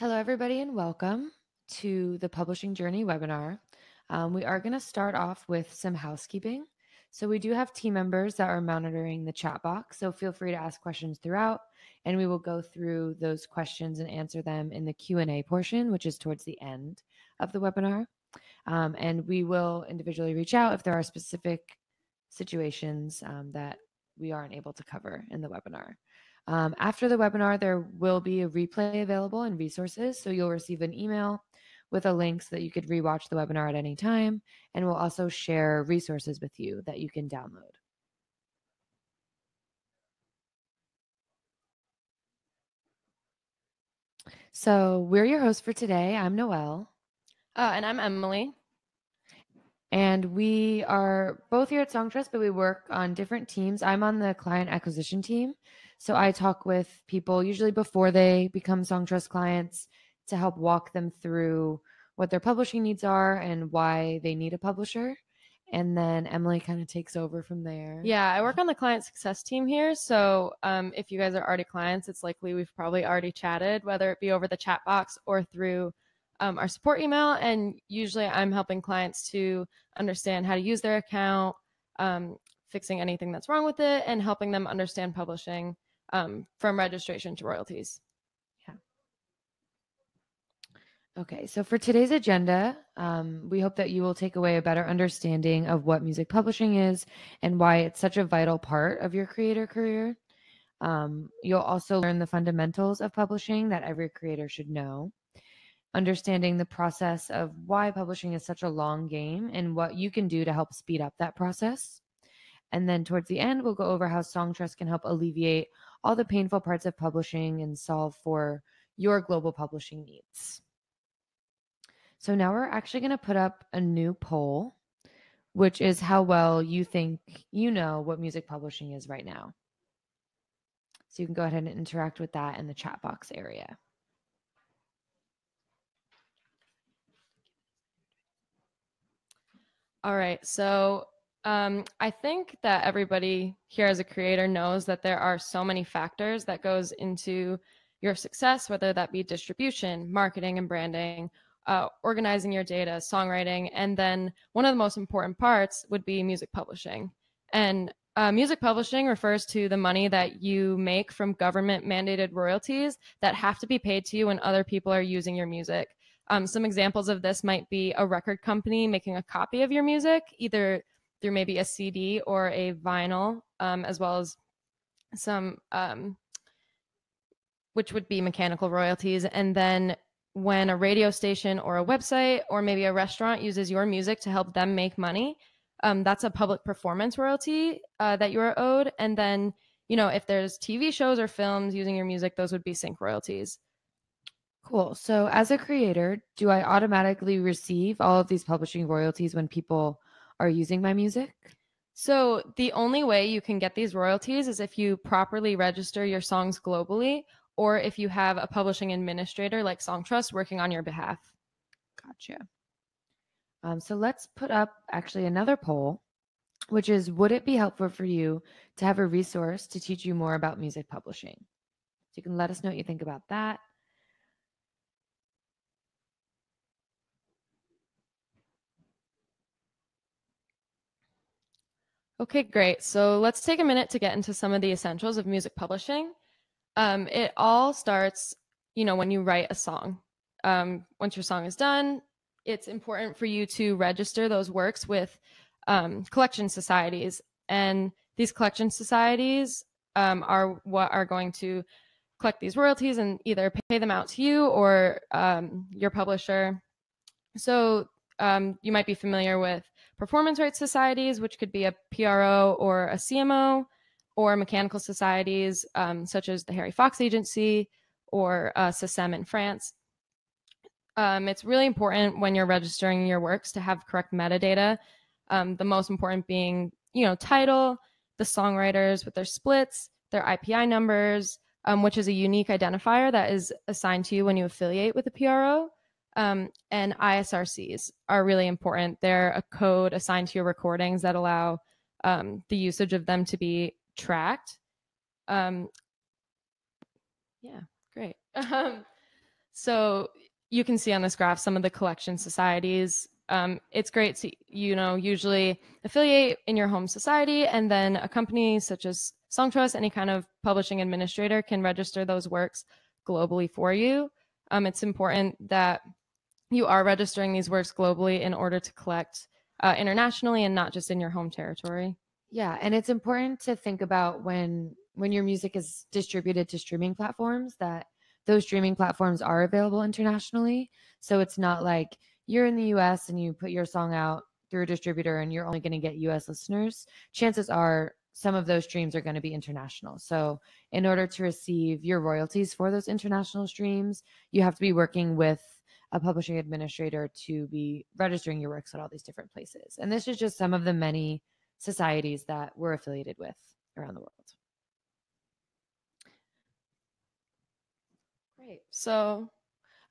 Hello, everybody, and welcome to the Publishing Journey webinar. We are going to start off with some housekeeping. So we do have team members that are monitoring the chat box, so feel free to ask questions throughout, and we will go through those questions and answer them in the Q&A portion, which is towards the end of the webinar. And we will individually reach out if there are specific situations that we aren't able to cover in the webinar. After the webinar, there will be a replay available and resources. So you'll receive an email with a link so that you could rewatch the webinar at any time. And we'll also share resources with you that you can download. So we're your hosts for today. I'm Noelle. And I'm Emily. And we are both here at Songtrust, but we work on different teams. I'm on the client acquisition team. So I talk with people usually before they become Songtrust clients to help walk them through what their publishing needs are and why they need a publisher. And then Emily kind of takes over from there. Yeah, I work on the client success team here. So if you guys are already clients, it's likely we've probably already chatted, whether it be over the chat box or through our support email. And usually I'm helping clients to understand how to use their account, fixing anything that's wrong with it, and helping them understand publishing from registration to royalties. Okay, so for today's agenda, we hope that you will take away a better understanding of what music publishing is and why it's such a vital part of your creator career. You'll also learn the fundamentals of publishing that every creator should know, understanding the process of why publishing is such a long game and what you can do to help speed up that process. And then towards the end, we'll go over how Songtrust can help alleviate all the painful parts of publishing and solve for your global publishing needs. So now we're actually going to put up a new poll, which is how well you think you know what music publishing is right now. So you can go ahead and interact with that in the chat box area. All right, so I think that everybody here as a creator knows that there are so many factors that goes into your success, whether that be distribution, marketing and branding, organizing your data, songwriting, and then one of the most important parts would be music publishing. And music publishing refers to the money that you make from government mandated royalties that have to be paid to you when other people are using your music. Some examples of this might be a record company making a copy of your music, either through maybe a CD or a vinyl, as well as some, which would be mechanical royalties. And then when a radio station or a website or maybe a restaurant uses your music to help them make money, that's a public performance royalty that you are owed. And then, you know, if there's TV shows or films using your music, those would be sync royalties. Cool. So as a creator, do I automatically receive all of these publishing royalties when people are using my music? So the only way you can get these royalties is if you properly register your songs globally, or if you have a publishing administrator like Songtrust working on your behalf. Gotcha. So let's put up actually another poll, which is, would it be helpful for you to have a resource to teach you more about music publishing? So you can let us know what you think about that. Okay, great. So let's take a minute to get into some of the essentials of music publishing. It all starts, you know, when you write a song. Once your song is done, it's important for you to register those works with collection societies. And these collection societies are what are going to collect these royalties and either pay them out to you or your publisher. So you might be familiar with performance rights societies, which could be a PRO or a CMO, or mechanical societies such as the Harry Fox Agency or SACEM in France. It's really important when you're registering your works to have correct metadata. The most important being, you know, title, the songwriters with their splits, their IPI numbers, which is a unique identifier that is assigned to you when you affiliate with a PRO. And ISRCs are really important. They're a code assigned to your recordings that allow the usage of them to be tracked. Yeah, great. So you can see on this graph some of the collection societies. It's great to, usually affiliate in your home society, and then a company such as Songtrust, any kind of publishing administrator, can register those works globally for you. It's important that you are registering these works globally in order to collect internationally and not just in your home territory. Yeah, and it's important to think about when your music is distributed to streaming platforms that those streaming platforms are available internationally. So it's not like you're in the US and you put your song out through a distributor and you're only going to get US listeners. Chances are some of those streams are going to be international. So in order to receive your royalties for those international streams, you have to be working with a publishing administrator to be registering your works at all these different places. And this is just some of the many societies that we're affiliated with around the world. Great. So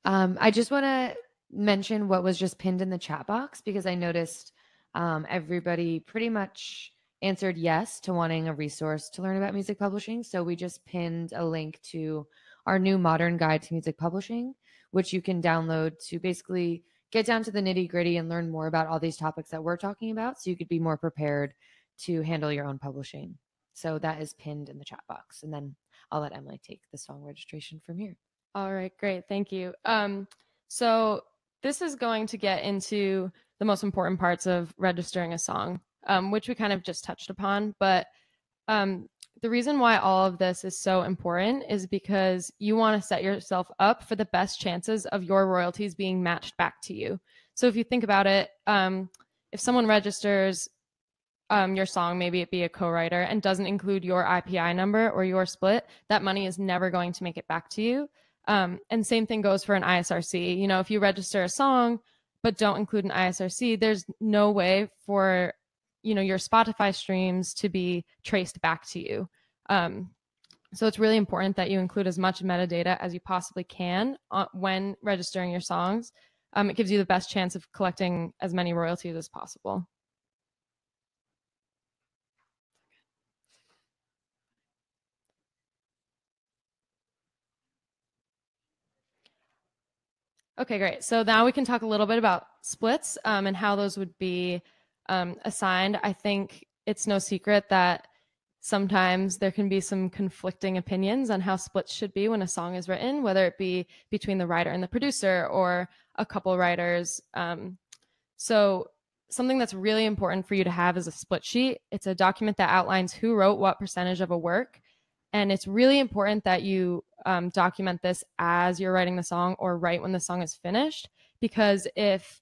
I just want to mention what was just pinned in the chat box because I noticed everybody pretty much answered yes to wanting a resource to learn about music publishing. So we just pinned a link to our new modern guide to music publishing, which you can download to basically get down to the nitty gritty and learn more about all these topics that we're talking about so you could be more prepared to handle your own publishing. So that is pinned in the chat box. And then I'll let Emily take the song registration from here. All right, great. Thank you. So this is going to get into the most important parts of registering a song, which we kind of just touched upon. But the reason why all of this is so important is because you want to set yourself up for the best chances of your royalties being matched back to you. So if you think about it, if someone registers your song, maybe it be a co-writer, and doesn't include your IPI number or your split, that money is never going to make it back to you. And same thing goes for an ISRC. If you register a song but don't include an ISRC, there's no way for your Spotify streams to be traced back to you. So it's really important that you include as much metadata as you possibly can when registering your songs. It gives you the best chance of collecting as many royalties as possible. Okay, great. So now we can talk a little bit about splits and how those would be assigned. I think it's no secret that sometimes there can be some conflicting opinions on how splits should be when a song is written, whether it be between the writer and the producer or a couple writers. So something that's really important for you to have is a split sheet. It's a document that outlines who wrote what percentage of a work. And it's really important that you document this as you're writing the song or right when the song is finished. Because if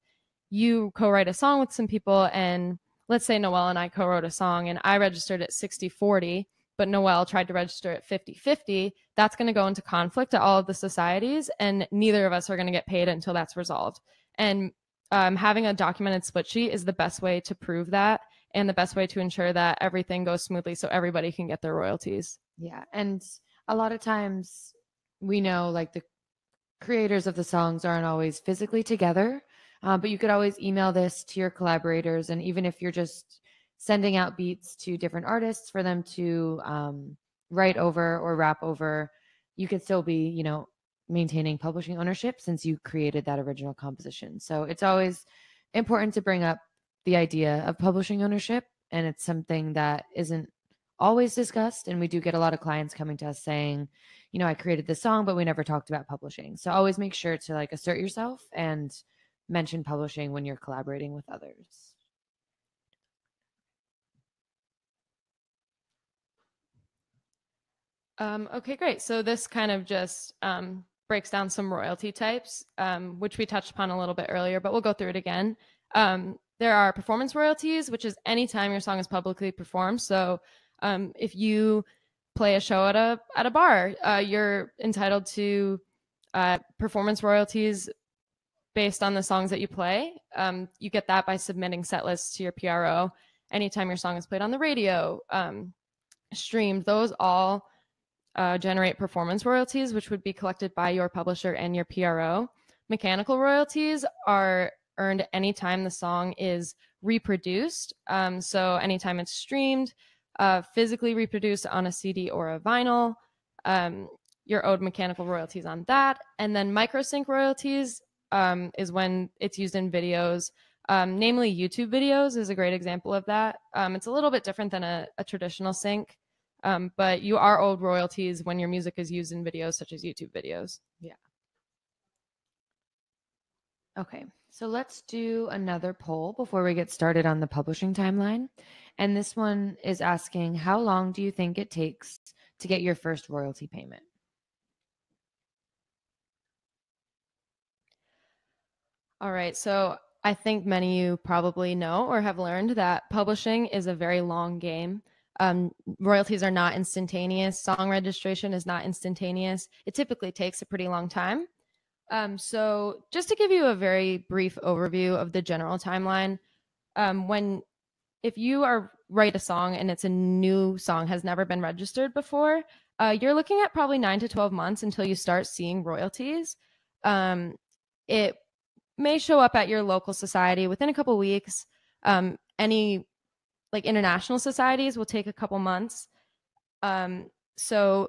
you co-write a song with some people, and let's say Noelle and I co-wrote a song and I registered at 60-40, but Noelle tried to register at 50-50, that's going to go into conflict at all of the societies, and neither of us are going to get paid until that's resolved. And having a documented split sheet is the best way to prove that and the best way to ensure that everything goes smoothly so everybody can get their royalties. Yeah. And a lot of times we know like the creators of the songs aren't always physically together, but you could always email this to your collaborators. And even if you're just sending out beats to different artists for them to write over or rap over, you could still be, maintaining publishing ownership since you created that original composition. So it's always important to bring up the idea of publishing ownership. And it's something that isn't always discussed. And we do get a lot of clients coming to us saying, I created this song, but we never talked about publishing. So always make sure to like assert yourself and mention publishing when you're collaborating with others. Okay, great. So this kind of just breaks down some royalty types, which we touched upon a little bit earlier, but we'll go through it again. There are performance royalties, which is anytime your song is publicly performed. So if you play a show at a bar, you're entitled to performance royalties based on the songs that you play. You get that by submitting set lists to your PRO. Anytime your song is played on the radio, streamed, those all generate performance royalties, which would be collected by your publisher and your PRO. Mechanical royalties are earned anytime the song is reproduced. So anytime it's streamed, physically reproduced on a CD or a vinyl. you're owed mechanical royalties on that. And then microsync royalties is when it's used in videos. Namely, YouTube videos is a great example of that. It's a little bit different than a traditional sync, but you are owed royalties when your music is used in videos such as YouTube videos. Yeah. Okay, so let's do another poll before we get started on the publishing timeline. And this one is asking, how long do you think it takes to get your first royalty payment? All right, so I think many of you probably know or have learned that publishing is a very long game. Royalties are not instantaneous. Song registration is not instantaneous. It typically takes a pretty long time. So just to give you a very brief overview of the general timeline, if you write a song and it's a new song, has never been registered before, you're looking at probably 9 to 12 months until you start seeing royalties. It may show up at your local society within a couple weeks. Any like international societies will take a couple months. So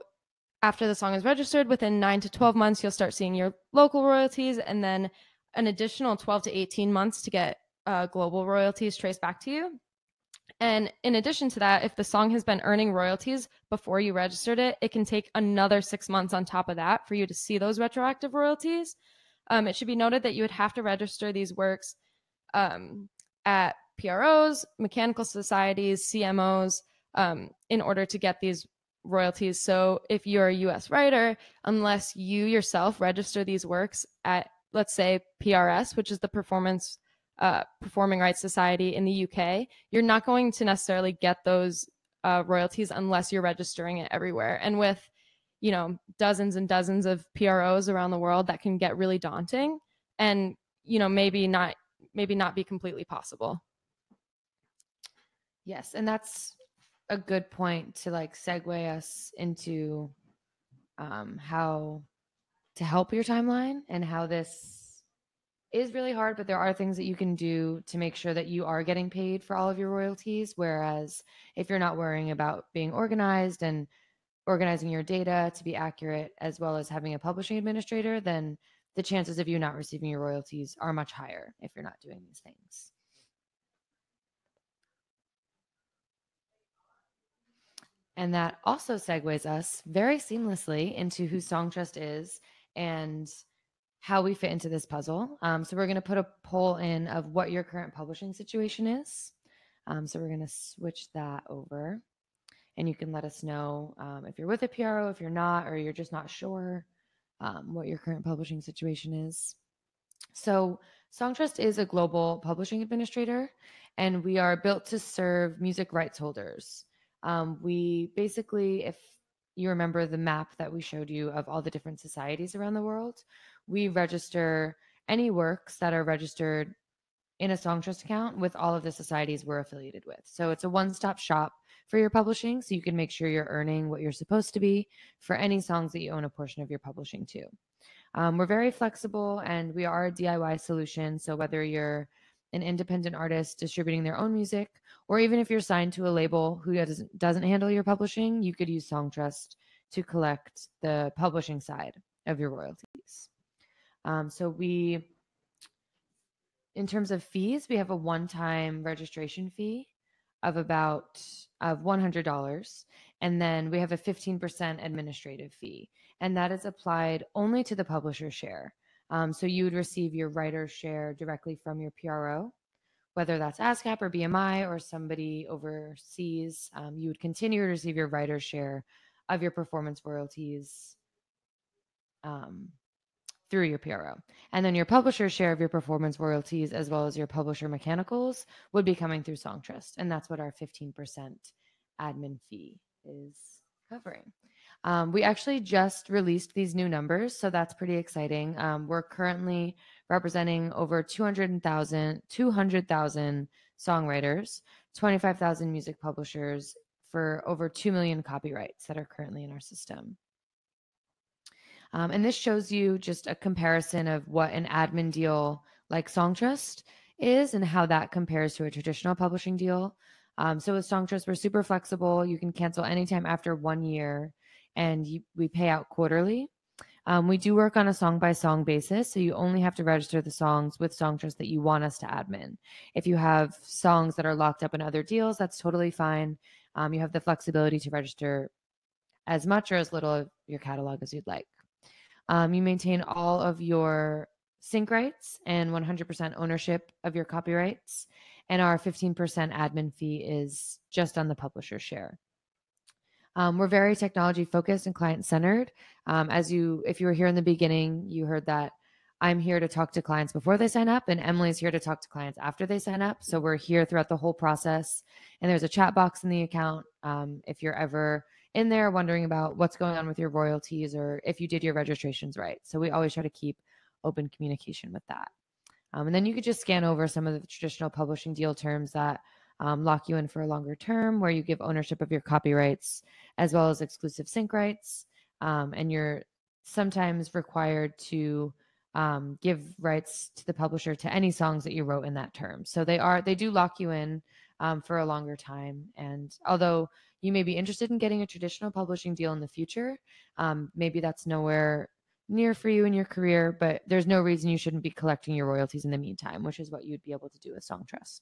after the song is registered, within 9 to 12 months, you'll start seeing your local royalties, and then an additional 12 to 18 months to get global royalties traced back to you. And in addition to that, if the song has been earning royalties before you registered it, it can take another 6 months on top of that for you to see those retroactive royalties. It should be noted that you would have to register these works at PROs, mechanical societies, CMOs, in order to get these royalties. So if you're a US writer, unless you yourself register these works at, let's say, PRS, which is the Performing Rights Society in the UK, you're not going to necessarily get those royalties unless you're registering it everywhere. And with dozens and dozens of PROs around the world, that can get really daunting and maybe not be completely possible. Yes, and that's a good point to like segue us into how to help your timeline and how this is really hard, but there are things that you can do to make sure that you are getting paid for all of your royalties. Whereas if you're not worrying about being organized and organizing your data to be accurate, as well as having a publishing administrator, then the chances of you not receiving your royalties are much higher if you're not doing these things. And that also segues us very seamlessly into who Songtrust is and how we fit into this puzzle. So we're going to put a poll in of what your current publishing situation is. So we're going to switch that over. And you can let us know if you're with a PRO, if you're not, or you're just not sure what your current publishing situation is. So Songtrust is a global publishing administrator, and we are built to serve music rights holders. We basically, if you remember the map that we showed you of all the different societies around the world, we register any works that are registered in a Songtrust account with all of the societies we're affiliated with. So it's a one-stop shop for your publishing, so you can make sure you're earning what you're supposed to be for any songs that you own a portion of your publishing to. We're very flexible, and we are a DIY solution. So whether you're an independent artist distributing their own music, or even if you're signed to a label who doesn't handle your publishing, you could use Songtrust to collect the publishing side of your royalties. In terms of fees, we have a one-time registration fee of $100, and then we have a 15% administrative fee, and that is applied only to the publisher share. So you would receive your writer's share directly from your PRO, whether that's ASCAP or BMI or somebody overseas. You would continue to receive your writer's share of your performance royalties through your PRO. And then your publisher's share of your performance royalties, as well as your publisher mechanicals, would be coming through Songtrust. And that's what our 15% admin fee is covering. We actually just released these new numbers, so that's pretty exciting. We're currently representing over 200,000 songwriters, 25,000 music publishers for over 2 million copyrights that are currently in our system. And this shows you just a comparison of what an admin deal like Songtrust is and how that compares to a traditional publishing deal. So with Songtrust, we're super flexible. You can cancel anytime after 1 year. and we pay out quarterly. We do work on a song-by-song basis, so you only have to register the songs with Songtrust that you want us to admin. If you have songs that are locked up in other deals, that's totally fine. You have the flexibility to register as much or as little of your catalog as you'd like. You maintain all of your sync rights and 100% ownership of your copyrights, and our 15% admin fee is just on the publisher share. We're very technology focused and client centered. If you were here in the beginning, you heard that I'm here to talk to clients before they sign up, and Emily's here to talk to clients after they sign up. So we're here throughout the whole process. And there's a chat box in the account if you're ever in there wondering about what's going on with your royalties or if you did your registrations right. So we always try to keep open communication with that. And then you could just scan over some of the traditional publishing deal terms that lock you in for a longer term, where you give ownership of your copyrights as well as exclusive sync rights. And you're sometimes required to give rights to the publisher to any songs that you wrote in that term. So they do lock you in for a longer time. And although you may be interested in getting a traditional publishing deal in the future, maybe that's nowhere near for you in your career, but there's no reason you shouldn't be collecting your royalties in the meantime, which is what you'd be able to do with Songtrust.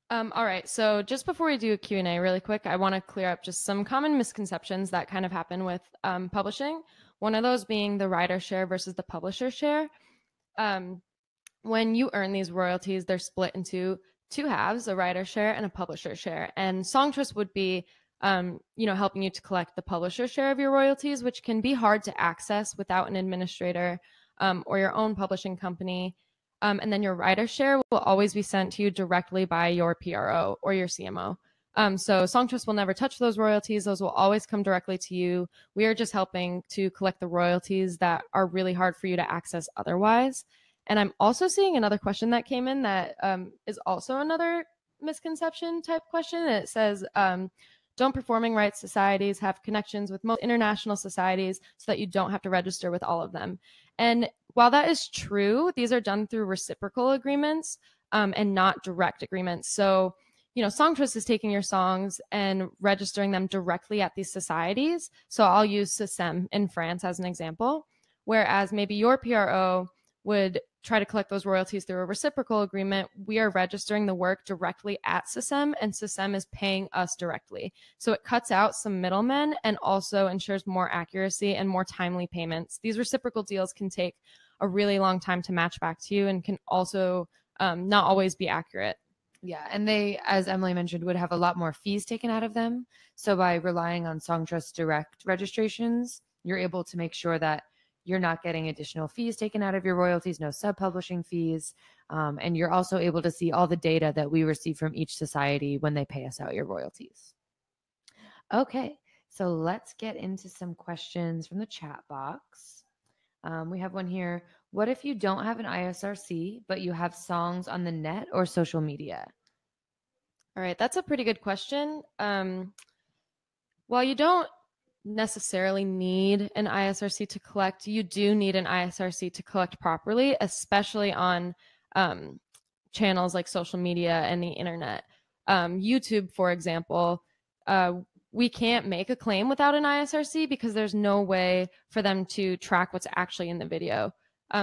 All right, so just before we do a Q&A really quick, I want to clear up just some common misconceptions that kind of happen with publishing. One of those being the writer share versus the publisher share. When you earn these royalties, they're split into two halves, a writer share and a publisher share. And Songtrust would be helping you to collect the publisher share of your royalties, which can be hard to access without an administrator or your own publishing company. And then your writer share will always be sent to you directly by your PRO or your CMO. So Songtrust will never touch those royalties. Those will always come directly to you. We are just helping to collect the royalties that are really hard for you to access otherwise. And I'm also seeing another question that came in that is also another misconception type question. And it says, don't performing rights societies have connections with most international societies so that you don't have to register with all of them? And while that is true, these are done through reciprocal agreements and not direct agreements. So, Songtrust is taking your songs and registering them directly at these societies. So I'll use SISEM in France as an example, whereas maybe your PRO would try to collect those royalties through a reciprocal agreement. We are registering the work directly at SISEM, and SISEM is paying us directly. So it cuts out some middlemen and also ensures more accuracy and more timely payments. These reciprocal deals can take a really long time to match back to you and can also not always be accurate. Yeah, and they, as Emily mentioned, would have a lot more fees taken out of them. So by relying on Songtrust direct registrations, you're able to make sure that you're not getting additional fees taken out of your royalties, no sub-publishing fees, and you're also able to see all the data that we receive from each society when they pay us out your royalties. Okay, so let's get into some questions from the chat box. We have one here. What if you don't have an ISRC, but you have songs on the net or social media? All right, that's a pretty good question. While you don't necessarily need an ISRC to collect, you do need an ISRC to collect properly, especially on channels like social media and the internet. YouTube, for example, we can't make a claim without an ISRC because there's no way for them to track what's actually in the video.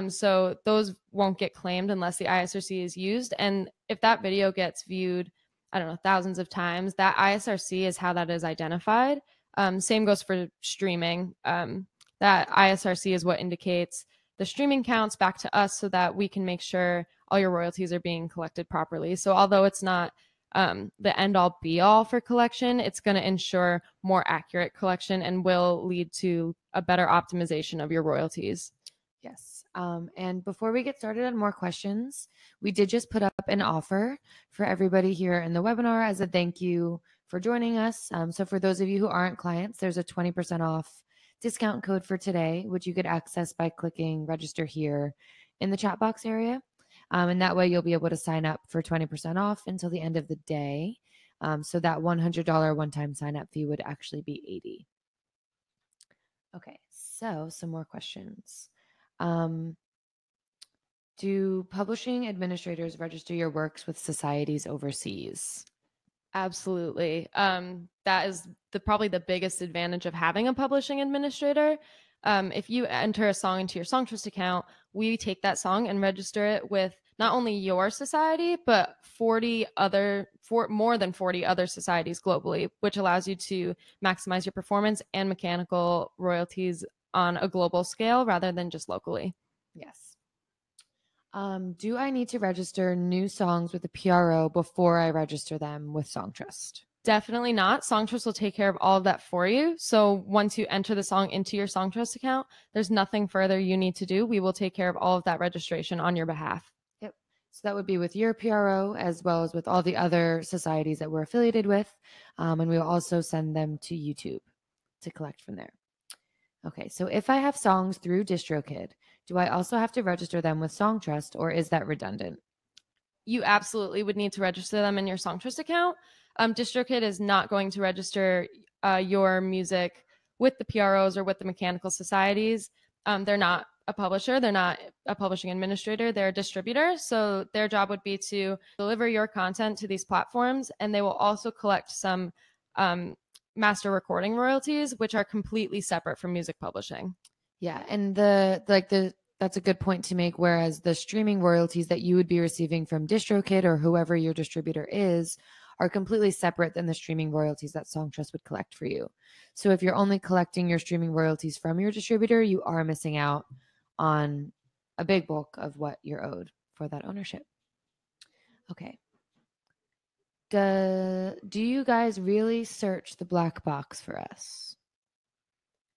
So those won't get claimed unless the ISRC is used. And if that video gets viewed, I don't know, thousands of times, that ISRC is how that is identified. Same goes for streaming. That ISRC is what indicates the streaming counts back to us so that we can make sure all your royalties are being collected properly. So although it's not the end all be all for collection, it's going to ensure more accurate collection and will lead to a better optimization of your royalties. Yes. And before we get started on more questions, we did just put up an offer for everybody here in the webinar as a thank you for joining us. So for those of you who aren't clients, there's a 20% off discount code for today, which you could access by clicking register here in the chat box area. And that way you'll be able to sign up for 20% off until the end of the day. So that $100 one-time sign up fee would actually be $80. Okay, so some more questions. Do publishing administrators register your works with societies overseas? Absolutely. That is probably the biggest advantage of having a publishing administrator. If you enter a song into your Songtrust account, we take that song and register it with not only your society, but more than 40 other societies globally, which allows you to maximize your performance and mechanical royalties on a global scale rather than just locally. Yes. Do I need to register new songs with a PRO before I register them with Songtrust? Definitely not. Songtrust will take care of all of that for you. So once you enter the song into your Songtrust account, there's nothing further you need to do. We will take care of all of that registration on your behalf. Yep. So that would be with your PRO as well as with all the other societies that we're affiliated with. And we will also send them to YouTube to collect from there. Okay, so if I have songs through DistroKid, do I also have to register them with Songtrust, or is that redundant? You absolutely would need to register them in your Songtrust account. DistroKid is not going to register your music with the PROs or with the mechanical societies. They're not a publisher, they're not a publishing administrator, they're a distributor. So their job would be to deliver your content to these platforms, and they will also collect some master recording royalties, which are completely separate from music publishing. Yeah, and that's a good point to make. Whereas the streaming royalties that you would be receiving from DistroKid or whoever your distributor is are completely separate than the streaming royalties that Songtrust would collect for you. So if you're only collecting your streaming royalties from your distributor, you are missing out on a big bulk of what you're owed for that ownership. Okay. Do you guys really search the black box for us?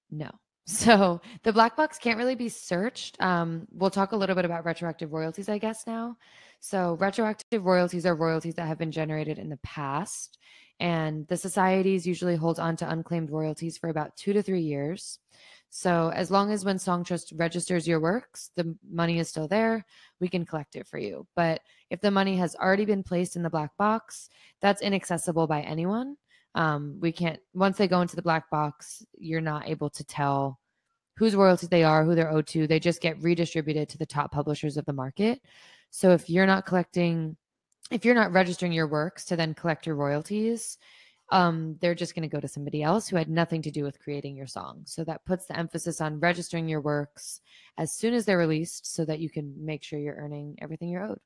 No. So the black box can't really be searched. We'll talk a little bit about retroactive royalties, I guess, now. So retroactive royalties are royalties that have been generated in the past, and the societies usually hold on to unclaimed royalties for about 2 to 3 years. So as long as when Songtrust registers your works, the money is still there, we can collect it for you. But if the money has already been placed in the black box, that's inaccessible by anyone. We can't, once they go into the black box, you're not able to tell whose royalties they are, who they're owed to. They just get redistributed to the top publishers of the market. So if you're not registering your works to then collect your royalties, they're just going to go to somebody else who had nothing to do with creating your song. So that puts the emphasis on registering your works as soon as they're released so that you can make sure you're earning everything you're owed.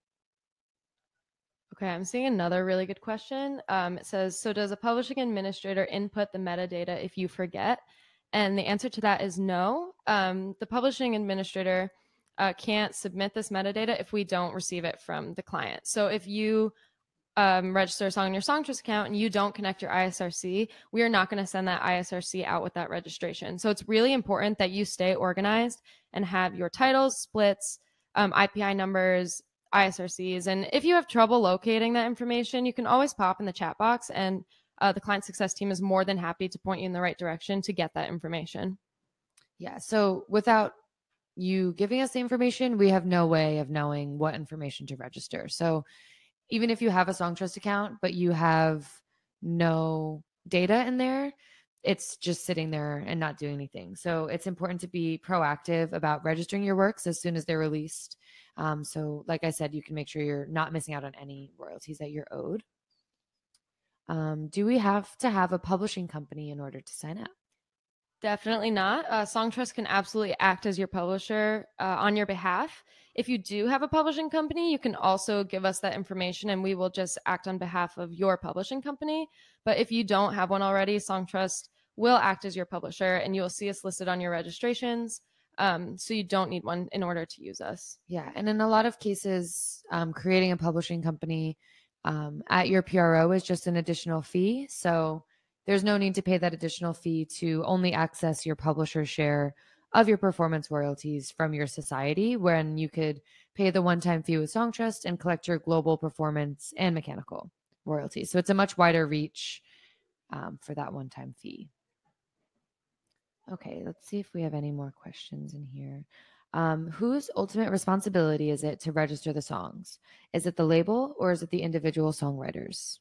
Okay, I'm seeing another really good question. It says, so does a publishing administrator input the metadata if you forget? And the answer to that is no. The publishing administrator can't submit this metadata if we don't receive it from the client. So if you register a song in your Songtrust account and you don't connect your ISRC, we are not going to send that ISRC out with that registration. So it's really important that you stay organized and have your titles, splits, IPI numbers, ISRCs. And if you have trouble locating that information, you can always pop in the chat box, and the client success team is more than happy to point you in the right direction to get that information. Yeah. So without you giving us the information, we have no way of knowing what information to register. So even if you have a Songtrust account, but you have no data in there, it's just sitting there and not doing anything. So it's important to be proactive about registering your works as soon as they're released. So like I said, you can make sure you're not missing out on any royalties that you're owed. Do we have to have a publishing company in order to sign up? Definitely not. Songtrust can absolutely act as your publisher on your behalf. If you do have a publishing company, you can also give us that information and we will just act on behalf of your publishing company. But if you don't have one already, Songtrust will act as your publisher and you will see us listed on your registrations. So you don't need one in order to use us. Yeah. And in a lot of cases, creating a publishing company at your PRO is just an additional fee. So there's no need to pay that additional fee to only access your publisher's share of your performance royalties from your society, when you could pay the one-time fee with Songtrust and collect your global performance and mechanical royalties. So it's a much wider reach for that one-time fee. Okay, let's see if we have any more questions in here. Whose ultimate responsibility is it to register the songs? Is it the label or is it the individual songwriters?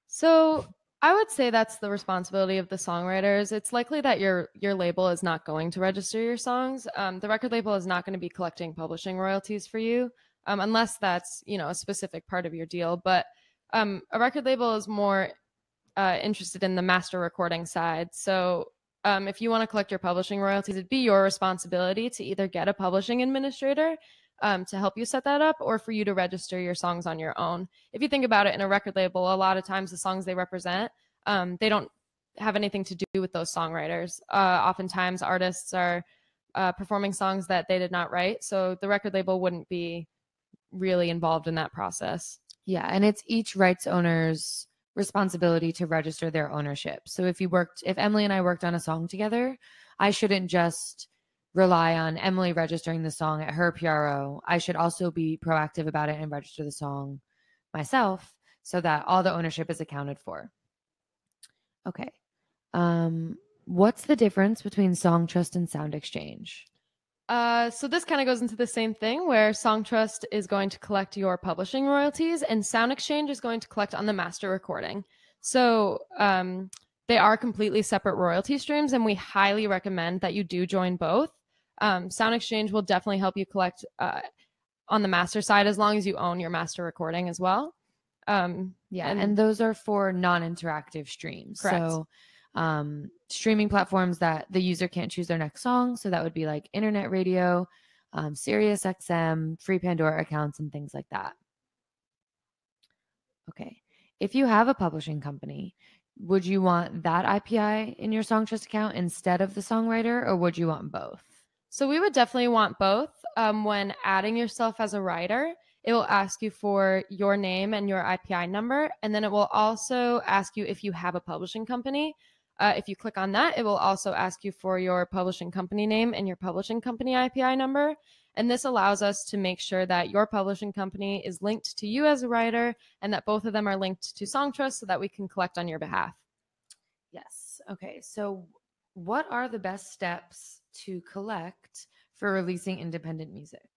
So I would say that's the responsibility of the songwriters. It's likely that your label is not going to register your songs. The record label is not going to be collecting publishing royalties for you, unless that's a specific part of your deal. But a record label is more interested in the master recording side. So if you want to collect your publishing royalties, it'd be your responsibility to either get a publishing administrator to help you set that up, or for you to register your songs on your own. If you think about it, in a record label, a lot of times the songs they represent, they don't have anything to do with those songwriters. Oftentimes artists are performing songs that they did not write, so the record label wouldn't be really involved in that process. Yeah, and it's each rights owner's responsibility to register their ownership. So if Emily and I worked on a song together, I shouldn't just rely on Emily registering the song at her PRO. I should also be proactive about it and register the song myself so that all the ownership is accounted for. Okay. What's the difference between Songtrust and Sound Exchange? So this kind of goes into the same thing, where Songtrust is going to collect your publishing royalties and Sound Exchange is going to collect on the master recording. So they are completely separate royalty streams, and we highly recommend that you do join both. Sound Exchange will definitely help you collect on the master side, as long as you own your master recording as well. And those are for non-interactive streams. Correct. So streaming platforms that the user can't choose their next song. So that would be like internet radio, Sirius XM, free Pandora accounts, and things like that. Okay. If you have a publishing company, would you want that IPI in your Songtrust account instead of the songwriter, or would you want both? So we would definitely want both. When adding yourself as a writer, it will ask you for your name and your IPI number, and then it will also ask you if you have a publishing company. If you click on that, it will also ask you for your publishing company name and your publishing company IPI number. And this allows us to make sure that your publishing company is linked to you as a writer, and that both of them are linked to Songtrust so that we can collect on your behalf. Yes. Okay. So what are the best steps to collect for releasing independent music?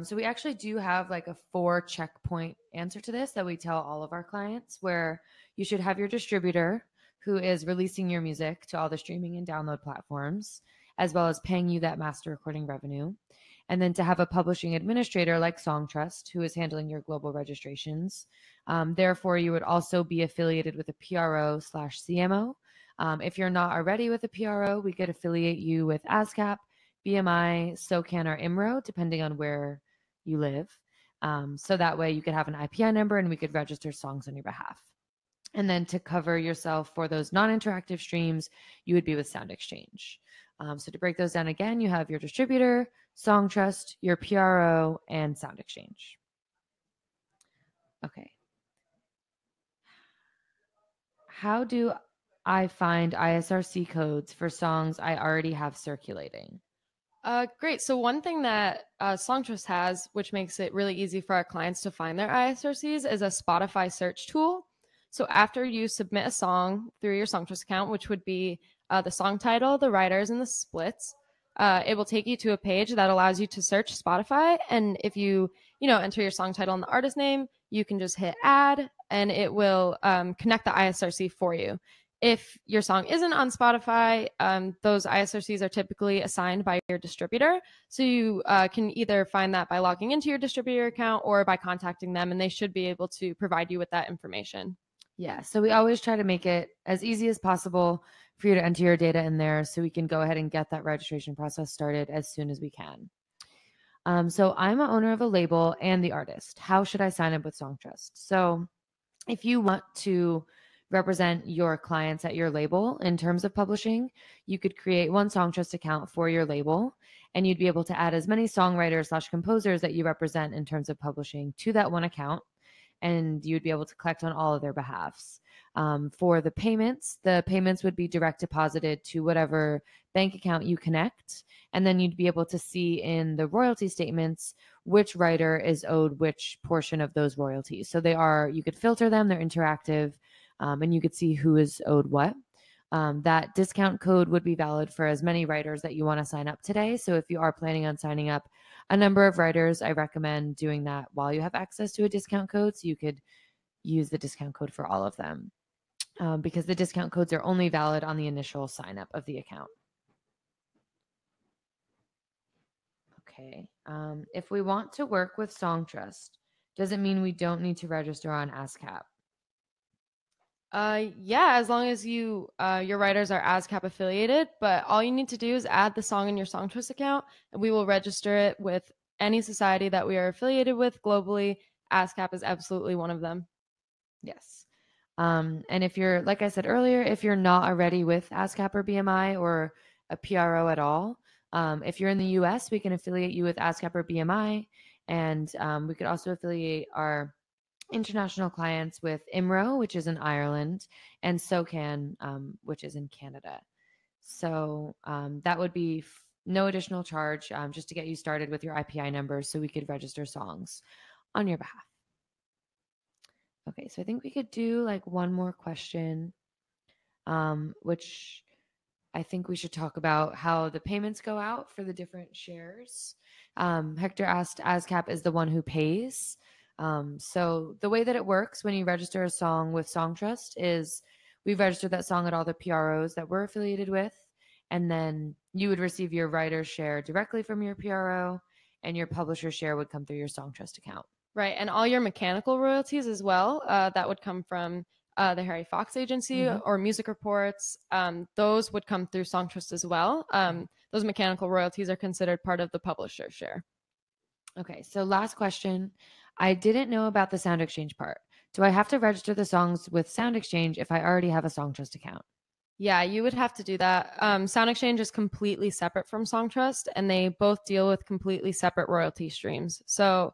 So we actually do have like a 4-checkpoint answer to this that we tell all of our clients, where you should have your distributor who is releasing your music to all the streaming and download platforms, as well as paying you that master recording revenue. And then to have a publishing administrator like Songtrust, who is handling your global registrations. Therefore, you would also be affiliated with a PRO/CMO. If you're not already with a PRO, we could affiliate you with ASCAP, BMI, SOCAN, or IMRO, depending on where you live. So that way you could have an IPI number and we could register songs on your behalf. And then to cover yourself for those non-interactive streams, you would be with Sound Exchange. So to break those down again, you have your distributor, Songtrust, your PRO, and Sound Exchange. Okay. How do I find ISRC codes for songs I already have circulating? Great. So one thing that Songtrust has, which makes it really easy for our clients to find their ISRCs, is a Spotify search tool. So after you submit a song through your Songtrust account, which would be the song title, the writers, and the splits, it will take you to a page that allows you to search Spotify. And if you enter your song title and the artist name, you can just hit add, and it will connect the ISRC for you. If your song isn't on Spotify, those ISRCs are typically assigned by your distributor. So you can either find that by logging into your distributor account or by contacting them, and they should be able to provide you with that information. Yeah, so we always try to make it as easy as possible for you to enter your data in there so we can go ahead and get that registration process started as soon as we can. So I'm an owner of a label and the artist. How should I sign up with Songtrust? So if you want to represent your clients at your label in terms of publishing, you could create one Songtrust account for your label, and you'd be able to add as many songwriters/composers that you represent in terms of publishing to that one account, and you'd be able to collect on all of their behalfs. For the payments would be direct deposited to whatever bank account you connect, and then you'd be able to see in the royalty statements which writer is owed which portion of those royalties. So you could filter them, they're interactive, and you could see who is owed what. That discount code would be valid for as many writers that you want to sign up today. So if you are planning on signing up a number of writers, I recommend doing that while you have access to a discount code, so you could use the discount code for all of them. because the discount codes are only valid on the initial sign up of the account. Okay. If we want to work with Songtrust, does it mean we don't need to register on ASCAP? Yeah, as long as you your writers are ASCAP affiliated, but all you need to do is add the song in your Songtrust account, and we will register it with any society that we are affiliated with globally. ASCAP is absolutely one of them. Yes. And if you're, like I said earlier, if you're not already with ASCAP or BMI or a PRO at all, if you're in the US, we can affiliate you with ASCAP or BMI. And we could also affiliate our international clients with IMRO, which is in Ireland, and SOCAN, which is in Canada. So that would be no additional charge, just to get you started with your IPI number so we could register songs on your behalf. Okay, so I think we could do like one more question, which I think we should talk about how the payments go out for the different shares. Hector asked, ASCAP is the one who pays. So the way that it works when you register a song with Songtrust is we register that song at all the PROs that we're affiliated with, and then you would receive your writer's share directly from your PRO, and your publisher share would come through your Songtrust account. Right, and all your mechanical royalties as well, that would come from the Harry Fox Agency or Music Reports. Those would come through Songtrust as well. Those mechanical royalties are considered part of the publisher share. Okay, so last question. I didn't know about the Sound Exchange part. Do I have to register the songs with Sound Exchange if I already have a Songtrust account? Yeah, you would have to do that. Sound Exchange is completely separate from Songtrust, and they both deal with completely separate royalty streams. So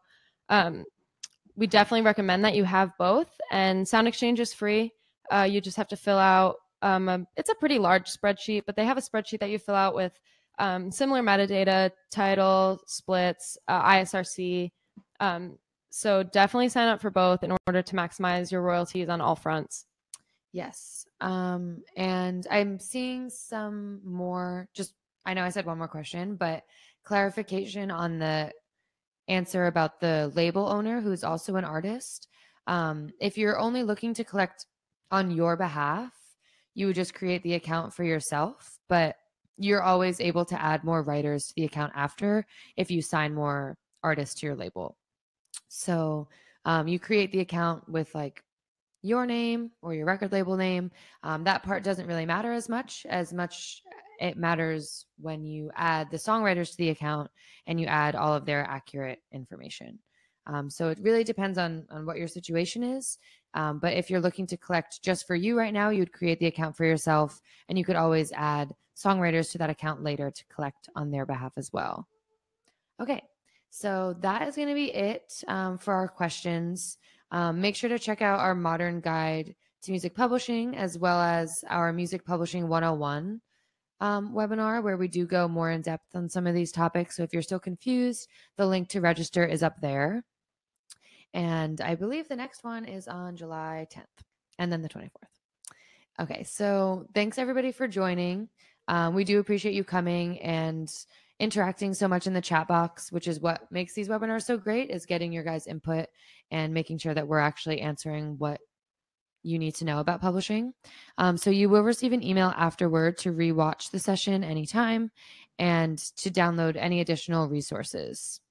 we definitely recommend that you have both. And Sound Exchange is free. You just have to fill out, it's a pretty large spreadsheet, but they have a spreadsheet that you fill out with similar metadata, title, splits, ISRC. So definitely sign up for both in order to maximize your royalties on all fronts. Yes. And I'm seeing some more, just, I know I said one more question, but clarification on the answer about the label owner who's also an artist. If you're only looking to collect on your behalf, you would just create the account for yourself, but you're always able to add more writers to the account after if you sign more artists to your label. So you create the account with like your name or your record label name. That part doesn't really matter as much it matters when you add the songwriters to the account and you add all of their accurate information. So it really depends on what your situation is. But if you're looking to collect just for you right now, you would create the account for yourself, and you could always add songwriters to that account later to collect on their behalf as well. Okay, so that is going to be it for our questions. Make sure to check out our modern guide to music publishing, as well as our Music Publishing 101 webinar, where we do go more in depth on some of these topics. So if you're still confused, the link to register is up there. And I believe the next one is on July 10th and then the 24th. Okay, so thanks everybody for joining. We do appreciate you coming and interacting so much in the chat box, which is what makes these webinars so great, is getting your guys' input and making sure that we're actually answering what you need to know about publishing. So you will receive an email afterward to rewatch the session anytime and to download any additional resources.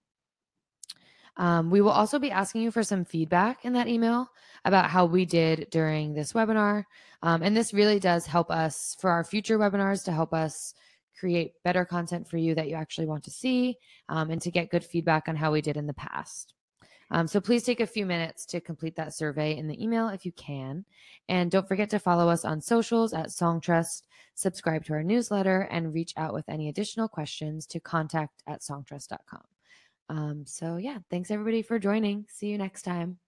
We will also be asking you for some feedback in that email about how we did during this webinar. And this really does help us for our future webinars, to help us create better content for you that you actually want to see, and to get good feedback on how we did in the past. So please take a few minutes to complete that survey in the email if you can. And don't forget to follow us on socials at Songtrust, subscribe to our newsletter, and reach out with any additional questions to contact@songtrust.com. So yeah, thanks everybody for joining. See you next time.